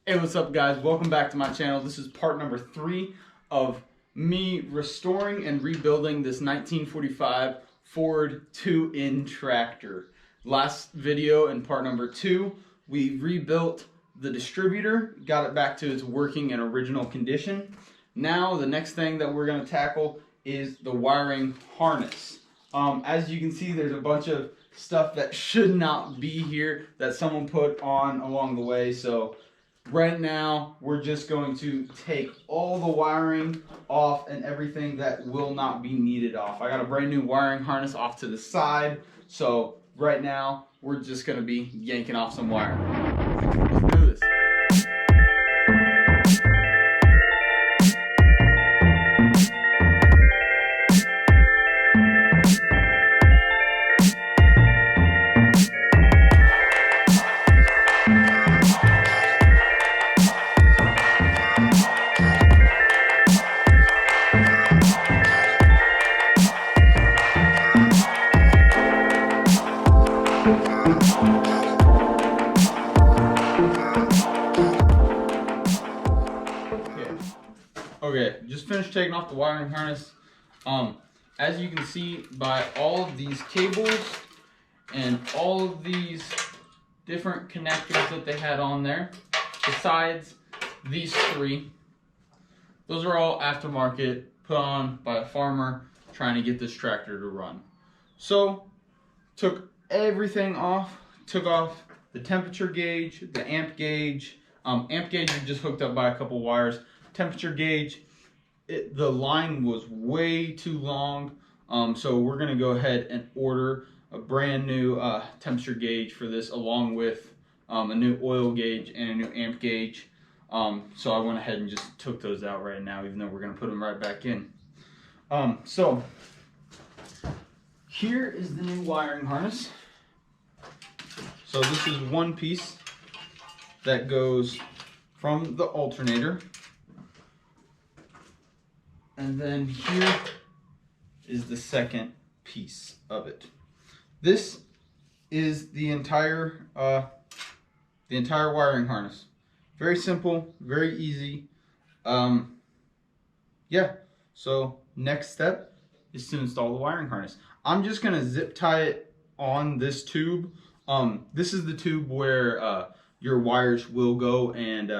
Hey, what's up guys? Welcome back to my channel. This is part number 3 of me restoring and rebuilding this 1945 Ford 2-in tractor. Last video in part number 2, we rebuilt the distributor, got it back to its working and original condition. Now the next thing that we're going to tackle is the wiring harness. As you can see, there's a bunch of stuff that should not be here that someone put on along the way. So right now, we're just going to take all the wiring off and everything that will not be needed off. I got a brand new wiring harness off to the side. So right now, we're just going to be yanking off some wiring. Let's do this. Okay, just finished taking off the wiring harness. As you can see by all of these cables and all of these different connectors that they had on there, besides these 3, those are all aftermarket, put on by a farmer trying to get this tractor to run. So, took everything off, took off the temperature gauge, the amp gauge. Amp gauge is just hooked up by a couple wires. Temperature gauge, the line was way too long, so we're going to go ahead and order a brand new temperature gauge for this, along with a new oil gauge and a new amp gauge. So I went ahead and just took those out right now, even though we're going to put them right back in. So here is the new wiring harness. So this is one piece that goes from the alternator. And then here is the second piece of it. This is the entire wiring harness. Very simple, very easy. Yeah. So next step is to install the wiring harness. I'm just gonna zip tie it on this tube. This is the tube where your wires will go, and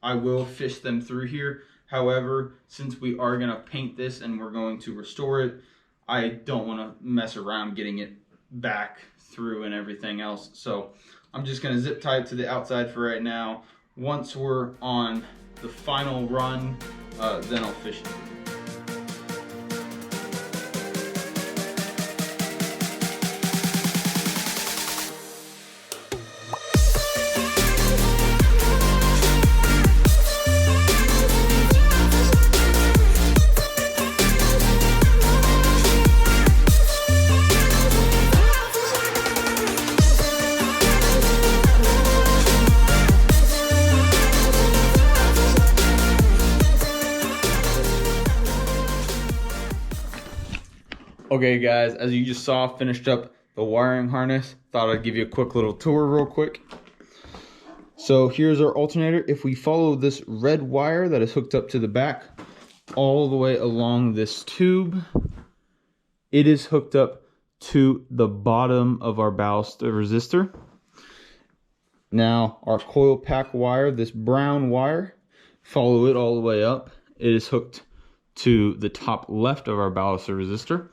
I will fish them through here. However, since we are going to paint this and we're going to restore it, I don't want to mess around getting it back through and everything else. So I'm just going to zip tie it to the outside for right now. Once we're on the final run, then I'll fish it. Okay guys, as you just saw, finished up the wiring harness. Thought I'd give you a quick little tour real quick. So here's our alternator. If we follow this red wire that is hooked up to the back all the way along this tube, it is hooked up to the bottom of our ballast resistor. Now our coil pack wire, this brown wire, follow it all the way up. It is hooked to the top left of our ballast resistor.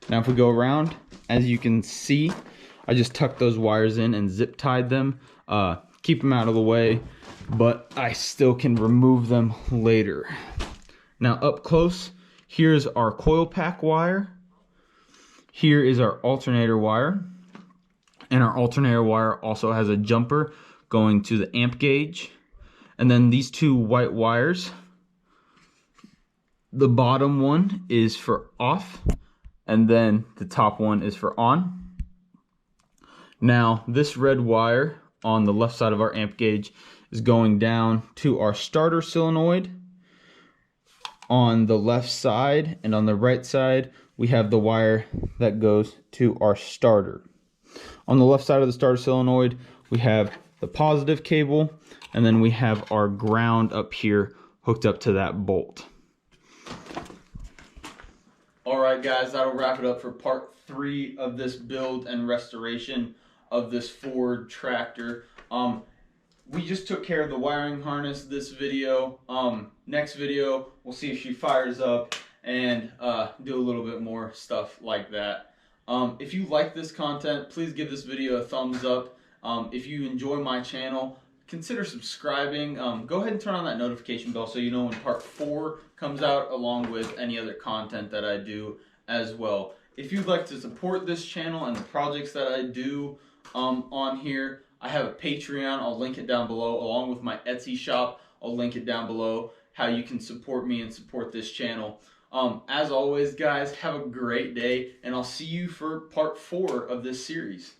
Now if we go around, as you can see, I just tucked those wires in and zip tied them, keep them out of the way, but I still can remove them later. Now up close, here's our coil pack wire, here is our alternator wire, and our alternator wire also has a jumper going to the amp gauge. And then these 2 white wires, the bottom one is for off, and then the top one is for on. Now this red wire on the left side of our amp gauge is going down to our starter solenoid. On the left side and on the right side, we have the wire that goes to our starter. On the left side of the starter solenoid, we have the positive cable, and then we have our ground up here hooked up to that bolt. Alright guys, that'll wrap it up for part 3 of this build and restoration of this Ford tractor. We just took care of the wiring harness this video. Next video, we'll see if she fires up and do a little bit more stuff like that. If you like this content, please give this video a thumbs up. If you enjoy my channel, consider subscribing. Go ahead and turn on that notification bell so you know when part 4 comes out, along with any other content that I do as well. If you'd like to support this channel and the projects that I do on here, I have a Patreon. I'll link it down below, along with my Etsy shop. I'll link it down below, how you can support me and support this channel. As always, guys, have a great day, and I'll see you for part 4 of this series.